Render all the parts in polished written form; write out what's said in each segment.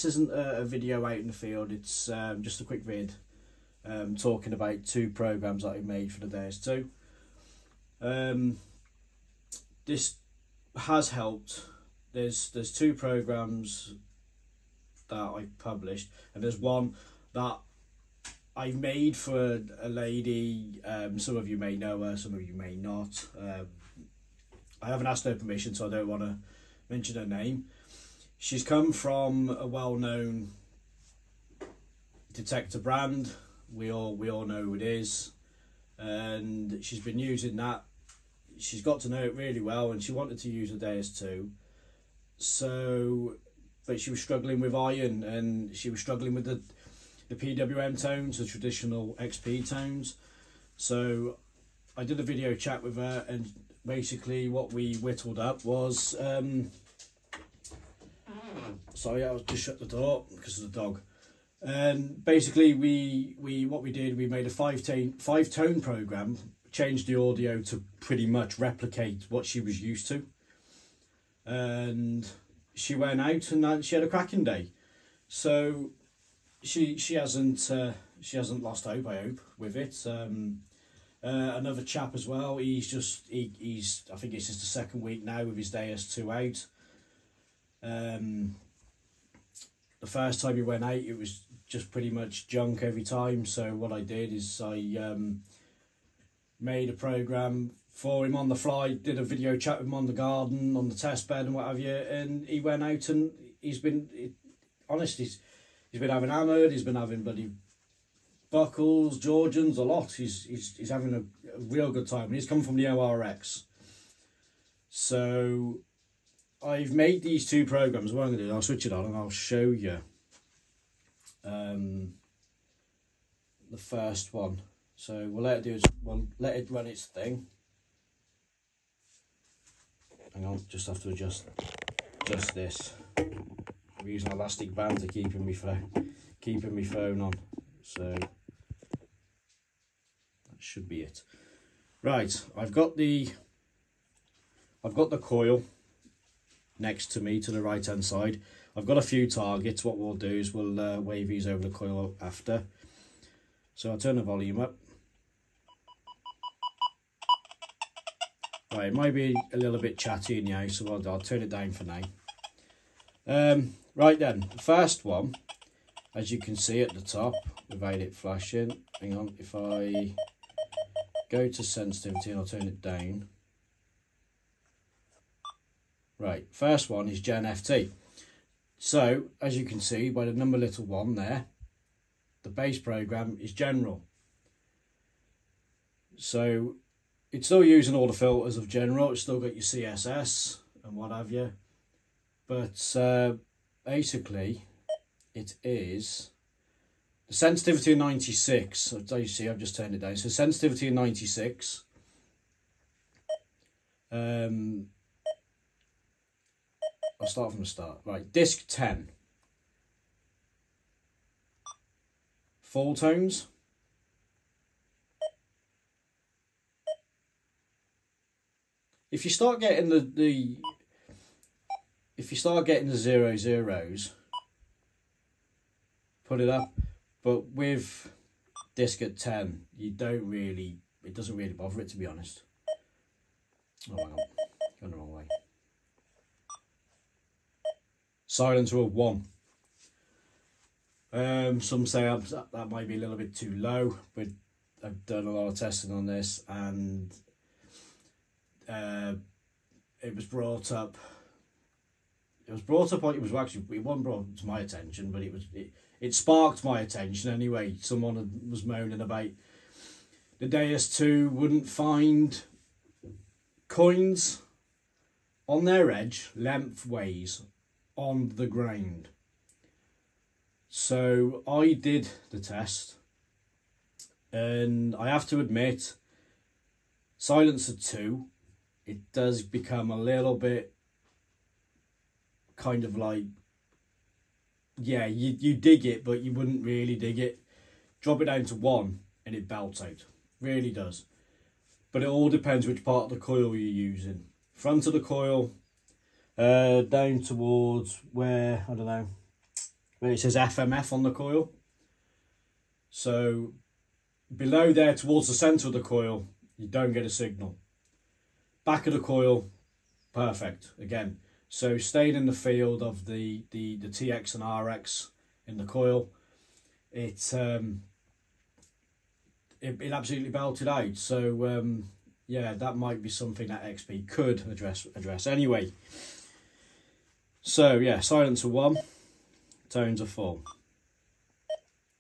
this isn't a video out in the field, it's just a quick vid talking about 2 programs that I made for the Deus II. This has helped. There's 2 programs that I published, and there's one that I made for a lady. Some of you may know her, some of you may not. I haven't asked her permission, so I don't want to mention her name. She's come from a well-known detector brand. We all know who it is, and she's been using that. She's got to know it really well, and she wanted to use the Deus II. So, but she was struggling with iron, and she was struggling with the PWM tones, the traditional XP tones. So I did a video chat with her, and basically what we whittled up was sorry, I was just shut the door because of the dog. And basically we made a 5-tone program, changed the audio to pretty much replicate what she was used to, and she went out and she had a cracking day. So she hasn't lost hope, I hope, with it. Another chap as well, he's I think it's just the 2nd week now with his Deus II out. The first time he went out, it was just pretty much junk every time. So what I did is I made a program for him on the fly, did a video chat with him on the garden, on the test bed and what have you, and he went out and he's been having hammered, he's been having bloody buckles, Georgians, a lot. He's having a real good time, and he's come from the ORX. So I've made these 2 programs. What I'm going to do, I'll switch it on and I'll show you the first one. So we'll let it run its thing. Hang on, just have to adjust this. I'm using elastic band to keeping my phone on. So that should be it. Right, I've got the coil next to me to the right hand side. I've got a few targets. What we'll do is we'll wave these over the coil after. So I'll turn the volume up. Right, it might be a little bit chatty in the house, so I'll turn it down for now. Right then, the first one, as you can see at the top, without it flashing, hang on, if I go to sensitivity and I'll turn it down. Right, first one is GenFT. So, as you can see by the number little 1 there, the base program is general. So, it's still using all the filters of general, it's still got your CSS and what have you. But basically, it is the sensitivity of 96. So as you see, I've just turned it down. So sensitivity of 96. I'll start from the start. Right, disc 10. Full tones. If you start getting the 0s, put it up. But with disc at 10, it doesn't really bother it, to be honest. Oh, hang on, going the wrong way. Silencer of 1. Some say that might be a little bit too low, but I've done a lot of testing on this, and it was brought up. It wasn't brought to my attention, but it sparked my attention anyway. Someone was moaning about the Deus II wouldn't find coins on their edge lengthways on the ground. So I did the test, and I have to admit, Silencer 2, it does become a little bit kind of like, yeah, you dig it, but you wouldn't really dig it. Drop it down to 1 and it belts out. Really does. But it all depends which part of the coil you're using. Front of the coil, down towards where, I don't know, where it says FMF on the coil. So below there towards the centre of the coil, you don't get a signal. Back of the coil, perfect again. So staying in the field of the TX and RX in the coil, it absolutely belted out. So yeah, that might be something that XP could address anyway. So yeah, silencer 1, tones are full.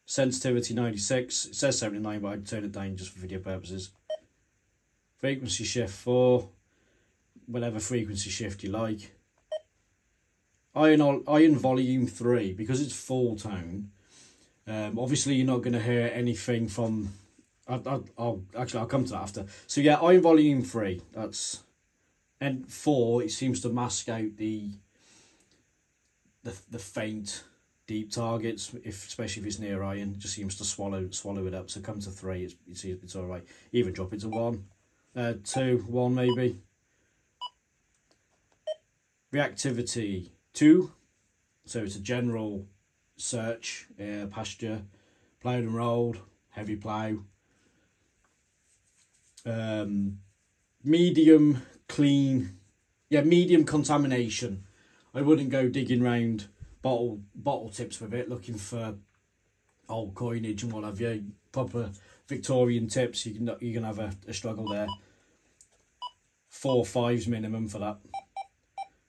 Sensitivity 96, it says 79, but I'd turn it down just for video purposes. Frequency shift 4, whatever frequency shift you like. Iron volume 3, because it's full tone. Obviously you're not going to hear anything from, I'll come to that after. So yeah, iron volume 3, that's, and 4, it seems to mask out the faint deep targets, especially if it's near iron. It just seems to swallow it up. So come to 3, it's all right. Even drop it to 1, 2, 1 maybe. Reactivity 2, so it's a general search, pasture, ploughed and rolled, heavy plough. Medium clean, yeah, medium contamination. I wouldn't go digging round bottle tips with it, looking for old coinage and what have you. Proper Victorian tips, you can have a struggle there. 4 5s minimum for that.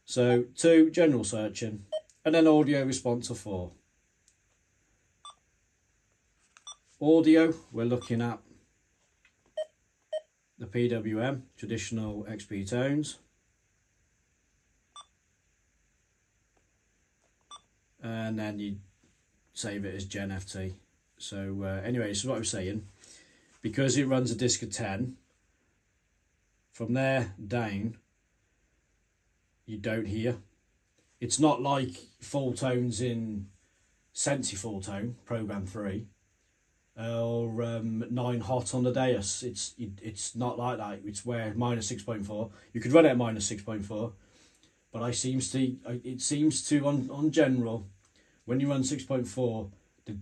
So 2, general searching, and then audio response of 4. Audio, we're looking at the PWM, traditional XP tones. And then you save it as GenFT. So anyway, so what I was saying, because it runs a disc of 10, from there down, you don't hear. It's not like full tones in Sensi Full Tone, Program 3, or 9 Hot on the Deus. It's not like that. It's where -6.4. You could run it at -6.4, but it seems to on general, when you run 6.4, the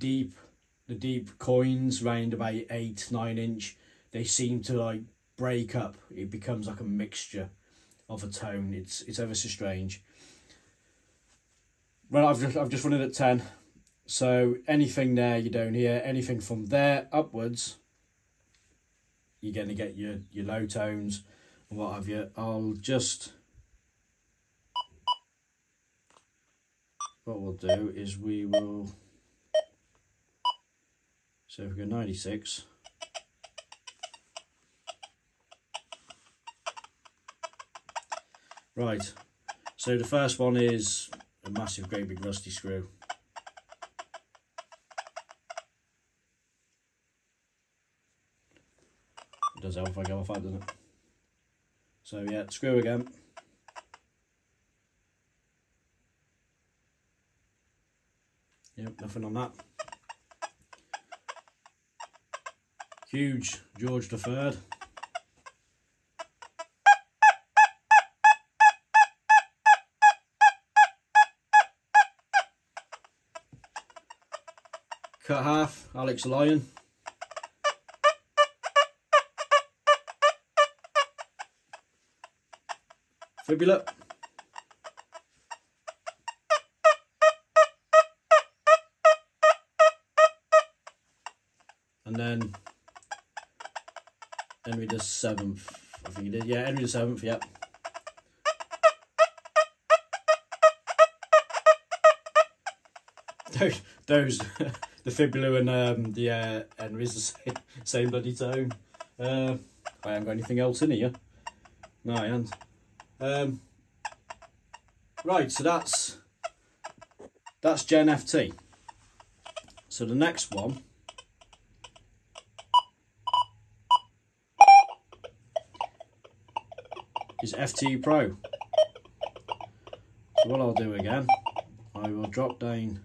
deep coins round about 8-9 inch, they seem to like break up. It becomes like a mixture of a tone. It's ever so strange. Well, I've just run it at 10, so anything there you don't hear. Anything from there upwards, you're going to get your low tones and what have you. What we'll do is we will, so if we go 96, right, so the first one is a massive great big rusty screw. It does help if I go off that, doesn't it? So yeah, screw again. Yep, nothing on that. Huge George III. Cut half, Alex Lion. Fibula. And then Henry the 7th, I think he did. Yeah, Henry the 7th, yep. Those the fibula and the Henry's the same bloody tone. I haven't got anything else in here. No, I haven't. Right, so that's GenFT. So the next one is FT Pro. So what I'll do again, I will drop down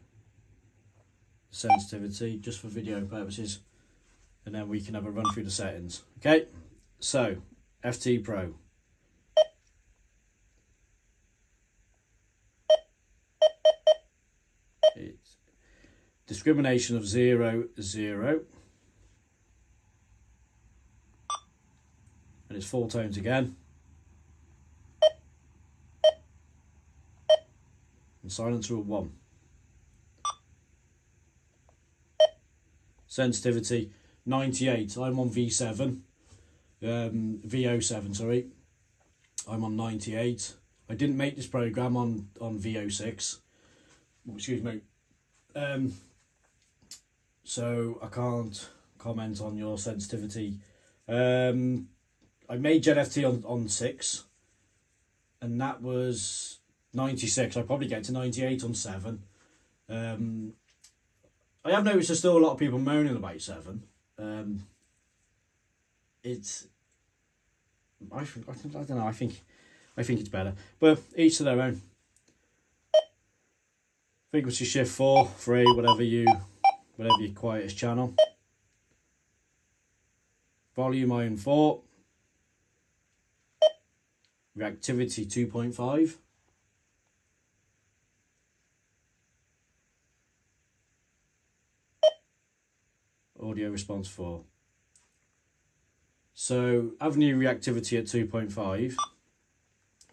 sensitivity just for video purposes, and then we can have a run through the settings. Okay, so FT Pro. discrimination of 0, 0. And it's full tones again. And silencer of 1. Sensitivity 98. I'm on V7. VO7, sorry. I'm on 98. I didn't make this program on VO6. Excuse me. So I can't comment on your sensitivity. I made GenFT on 6, and that was 96. I probably get to 98 on 7. I have noticed there's still a lot of people moaning about 7. I don't know. I think it's better, but each to their own. Frequency shift 4, 3, whatever your quietest channel. Volume iron 4. Reactivity 2.5. Audio response 4. So avenue reactivity at 2.5.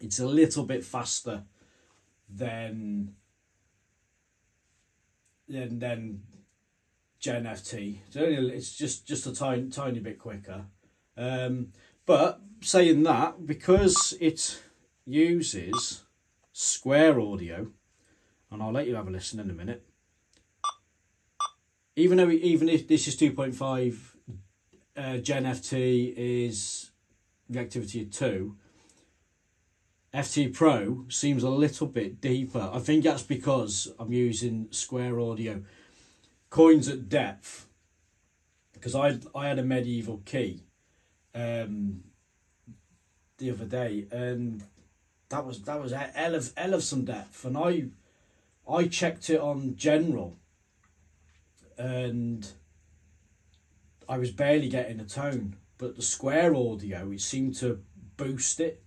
It's a little bit faster than GenFT. It's just a tiny bit quicker. But saying that, because it uses square audio, and I'll let you have a listen in a minute. Even if this is 2.5, GenFT is reactivity of 2. FT Pro seems a little bit deeper. I think that's because I'm using square audio. Coins at depth, because I had a medieval key the other day, and that was hell of some depth, and I checked it on general, and I was barely getting a tone, but the square audio, it seemed to boost it.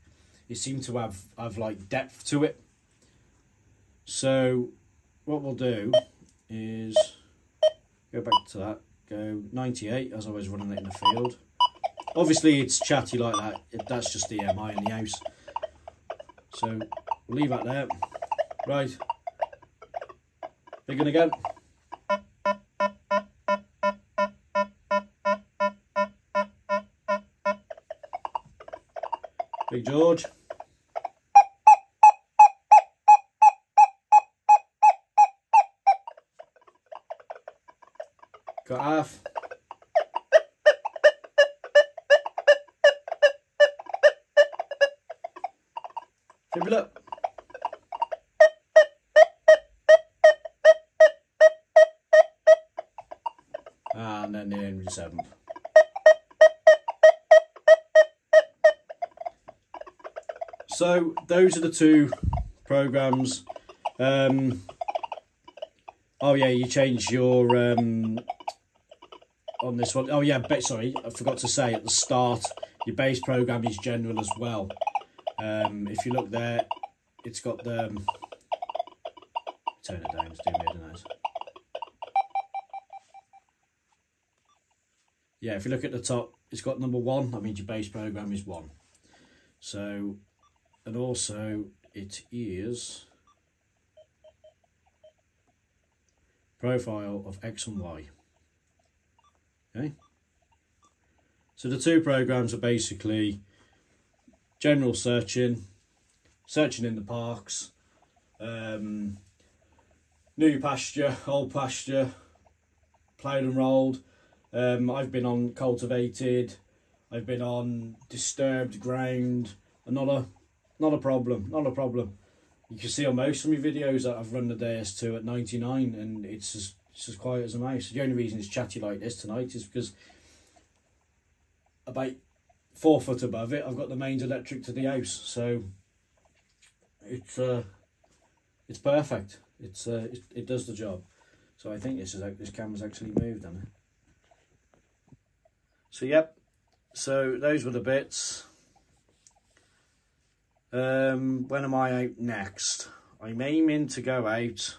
It seemed to have like depth to it. So what we'll do is go back to that, go 98 as I was running it in the field. Obviously it's chatty like that, that's just the EMI in the house. So we'll leave that there. Right, begin again. Big George. Got half. Flip it up. And then the Henry 7th. So those are the two programs. Oh yeah, you changed your on this one. Oh yeah, sorry, I forgot to say at the start, your base program is general as well. If you look there, it's got the turn it down. It's doing weird noise. Yeah, if you look at the top, it's got number 1. That means your base program is 1. So. And also it is profile of X and Y. Okay. So the two programs are basically general searching in the parks, new pasture, old pasture, ploughed and rolled. I've been on cultivated, I've been on disturbed ground, not a problem. You can see on most of my videos that I've run the Deus II at 99 and it's as quiet as a mouse. The only reason it's chatty like this tonight is because about 4 foot above it I've got the mains electric to the house, so it's perfect. It does the job. So I think this camera's actually moved on it. So yep, so those were the bits. When am I out next? I'm aiming to go out.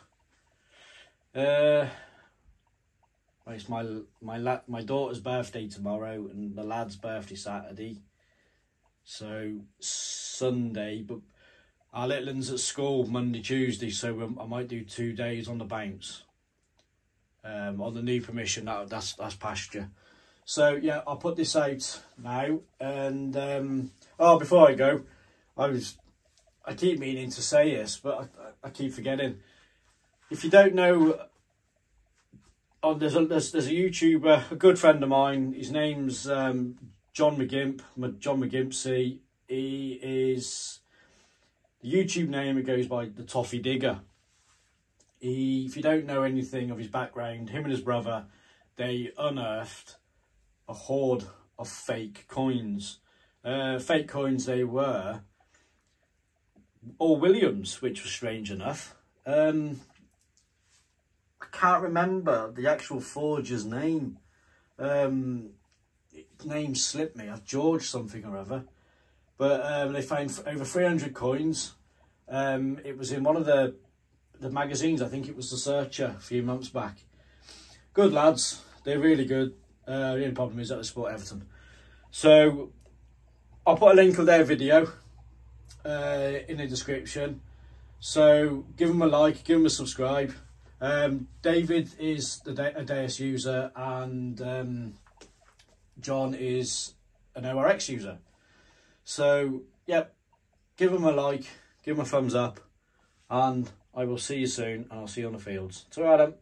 It's my daughter's birthday tomorrow and the lad's birthday Saturday. So Sunday, but our little one's at school Monday, Tuesday, so I might do 2 days on the bounce. On the new permission, that's pasture. So yeah, I'll put this out now. And oh, before I go, I keep meaning to say this, but I keep forgetting. If you don't know, there's a YouTuber, a good friend of mine. His name's John McGimpsey. He is the YouTube name. It goes by the Toffee Digger. If you don't know anything of his background, him and his brother, they unearthed a hoard of fake coins. Fake coins they were, all Williams, which was strange enough. I can't remember the actual forger's name. Name slipped me. George something or other. But they found over 300 coins. It was in one of the magazines. I think it was The Searcher a few months back. Good lads. They're really good. The only problem is that they support Everton. So I'll put a link of their video in the description. So give them a like, give them a subscribe. David is a Deus user and John is an ORX user. So yep, give them a like, give them a thumbs up, and I will see you soon, and I'll see you on the fields. Ta-ra then.